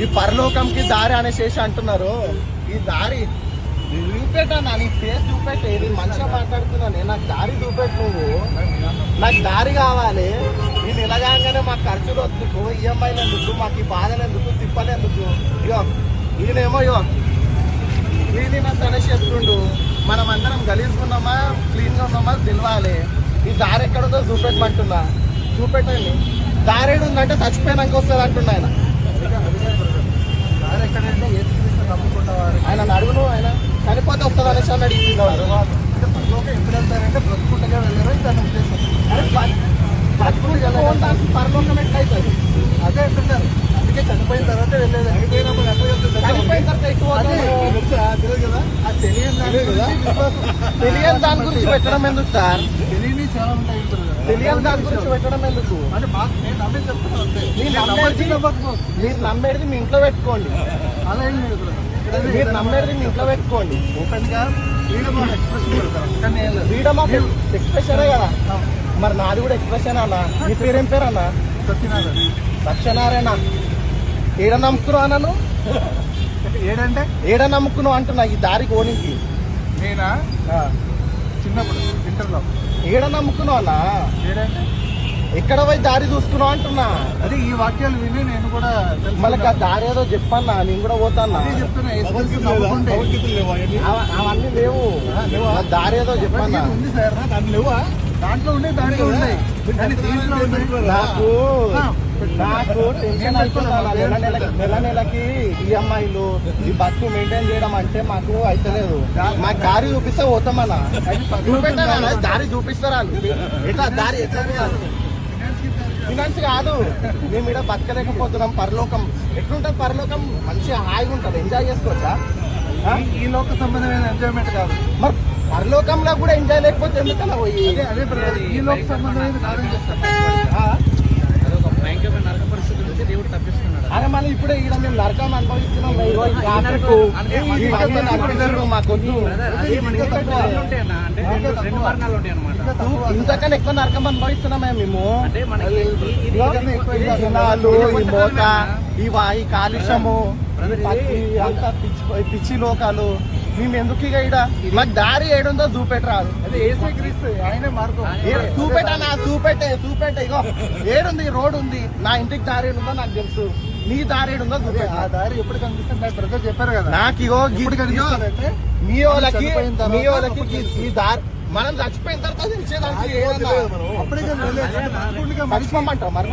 ఈ పరలోకంకి దారి అనేసి అంటున్నారు. ఈ దారి చూపెట్టా, నీ ఫేస్ చూపెట్టు. ఇది మంచిగా మాట్లాడుతున్నాను, నాకు దారి చూపెట్టు. నువ్వు నాకు దారి కావాలి. నేను ఇలాగానే మాకు ఖర్చులు వద్దుకు, ఈఎంఐలు ఎందుకు, మాకు ఈ బాధలు ఎందుకు, తిప్పలు ఎందుకు. ఇగో ఈయనేమో ఇది నా తనసి చెప్తుండు. మనం అందరం గలీజ్గా ఉన్నామా క్లీన్గా ఉన్నామా తెలియాలి. ఈ దారి ఎక్కడుందో చూపెట్టమంటున్నా. చూపెట్టండి. దారి ఏడు ఉందంటే చచ్చిపోయినాక వస్తుంది అంటున్నా ఆయన. దారి ఎక్కడంటే ఆయన అడుగును, ఆయన చనిపోతే వస్తుంది అనేసి అని అడిగిస్తున్నాడు. ఎప్పుడు వెళ్తారంటే బ్రతుకుంటగా వెళ్ళారు దాని ఉద్దేశం. పరలోకం ఎట్లయితుంది అదే అంటున్నారు. అందుకే చనిపోయిన తర్వాత వెళ్ళేది. చనిపోయినప్పుడు ఎట్లా వెళ్తుంది? చనిపోయిన తర్వాత ఎక్కువ తెలియదు కదా. అది తెలియని దాని గురించి పెట్టడం ఎందుకు సార్? తెలియని చాలా ఉంటాయి. తెలియని దాని గురించి పెట్టడం ఎందుకు? అంటే మాకు నేను నమ్మేది చెప్తున్నా అంతే. మీరు నమ్మేది మీ ఇంట్లో పెట్టుకోండి. అలా ఏం లేదు. మీరు నమ్మేది మీ ఇంట్లో పెట్టుకోండి. ఓపెన్ గా ఫ్రీడమ్ ఆఫ్ ఎక్స్ప్రెషన్ పెడతారు. కానీ ఫ్రీడమ్ ఆఫ్ ఎక్స్ప్రెషనే కదా. మరి నాది కూడా ఎక్స్ప్రెషన్ అన్న. నీ పేరేం పేరు అన్న? సత్యనారాయణ. సత్యనారాయణ. ఏడ నమ్ముకున్నావు అన్నను? ఏడంటే ఏడ నమ్ముకున్నావు అంటున్నా ఈ దారి కోనికి. నేనా చిన్నప్పుడు ఇంటర్లో. ఏడ నమ్ముకున్నావు అన్న? ఏడంటే ఎక్కడ పోయి దారి చూసుకున్నావు అంటున్నా. అదే ఈ వాక్యాలు విని నేను కూడా మళ్ళీ దారి ఏదో చెప్పన్నా, నేను కూడా పోతాన్నా. చెప్తున్నా. అవన్నీ లేవు. దారి ఏదో చెప్పన్నా. ఉంది సార్, దాంట్లో లేవా? దాంట్లో ఉండే దాంట్లో ఉన్నాయి. నాకు టెన్షన్ అవుతున్నా. నెల నెలకి ఈఎంఐలు ఈ బస్సు మెయింటైన్ చేయడం అంటే మాకు అయితలేదు. మాకు దారి చూపిస్తే పోతామన్నా. చూపెట్టారా? దారి చూపిస్తారా? ఎట్లా దారి ఎట్లా? ఫినాన్స్ కాదు, మేము ఇక్కడ బతకలేకపోతున్నాం. పరలోకం ఎట్లుంటుంది? పరలోకం మంచిగా హాయిగా ఉంటుంది, ఎంజాయ్ చేసుకోవచ్చా? ఈ లోక సంబంధమైన ఎంజాయ్మెంట్ కాదు. మరి పరలోకంలో కూడా ఎంజాయ్ లేకపోతే ఎందుకలా పోయి? అదే ఈ లోక సంబంధమైన కాదని చేస్తాను. అరే మళ్ళీ ఇప్పుడే ఇక్కడ మేము నరకం అనుభవిస్తున్నాం. మాకొద్దు. ఇంతకన్నా ఎక్కువ నరకం అనుభవిస్తున్నామే మేము. జనాలు, ఈ మోత, ఈ కాలుష్యము, అంతా పిచ్చి లోకాలు. మేము ఎందుకు ఇక ఇక్కడ మాకు దారి ఏడుందో చూపెట్టరాదు. ఆయనే మార్గం. చూపెట్టా, చూపెట్టే. ఇగో ఏడుంది, రోడ్ ఉంది. నా ఇంటికి దారి ఏడుందో నాకు తెలుసు. నీ దారి ఏడుందో చూపెట్ట. ఆ దారి ఎప్పుడు కనిపిస్తుంది? నాకు బ్రదర్ చెప్పారు కదా. నాకు ఇగో కనిపిస్తుంది. మీ వాళ్ళకి ఈ దారి మనం చచ్చిపోయిన తర్వాత తెలిసేదానికి అప్పుడే మర్చిపోమంటావు మరి.